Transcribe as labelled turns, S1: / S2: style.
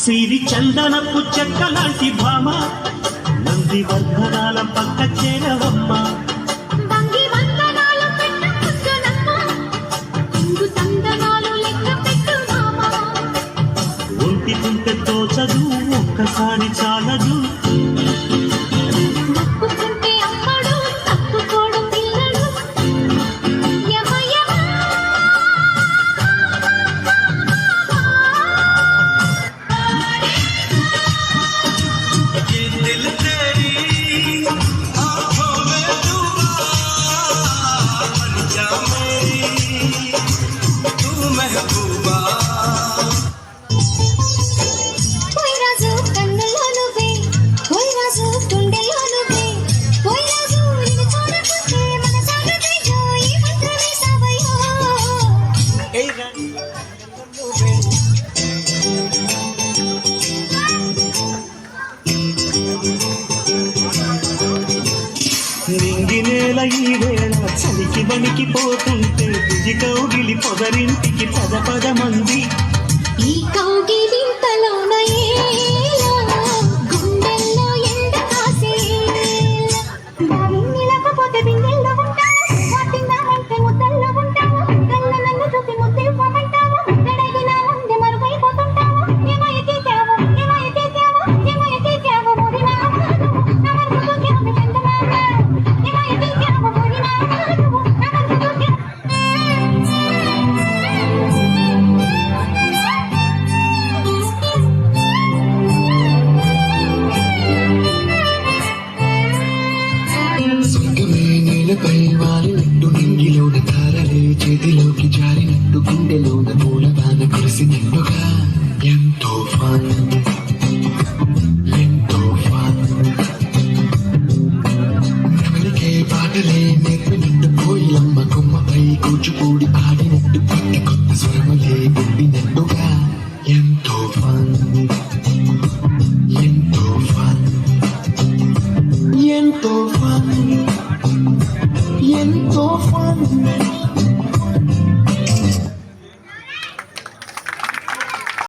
S1: సిరి చందనపు చెక్క లాంటి భామ నంది వర్ధనాల పక్క చేరవమ్మ ఒంటి కుంటే తోచదు ఒక్కసారి చాలదు నింగినేల ఈ వేళ చలికి వణికిపోతుంటే దిగి కౌగిలి పొదరింటికి పద మంది
S2: ఈ కౌగిలింతలోన గుండెల్లో ఎండ కాసేలా నిలకపోతే బిందెల్లో ఉంటావు వాటిందామంటే ముద్దల్లో ఉంటావు కళ్ళ నన్ను చూసి ముద్దివ్వమంటావు ముద్దడగిన ముందే మరుగైపోతుంటావు ఏమో ఎత్తితావు ముడినా
S3: పై వాలినట్టు నింగిలోని తారలే చేతిలోకి జారినట్టు గుండెలోన పూలవాన కురిసినట్టుగా ఎంతో ఫన్ నెమలికే పాటలే నేర్పినట్టు కోయిలమ్మ కొమ్మపై కూచిపూడి ఆడినట్టు కొత్త స్వరములే పుట్టినట్టుగా ఎంతో ఫన్ ఎంతో ఫన్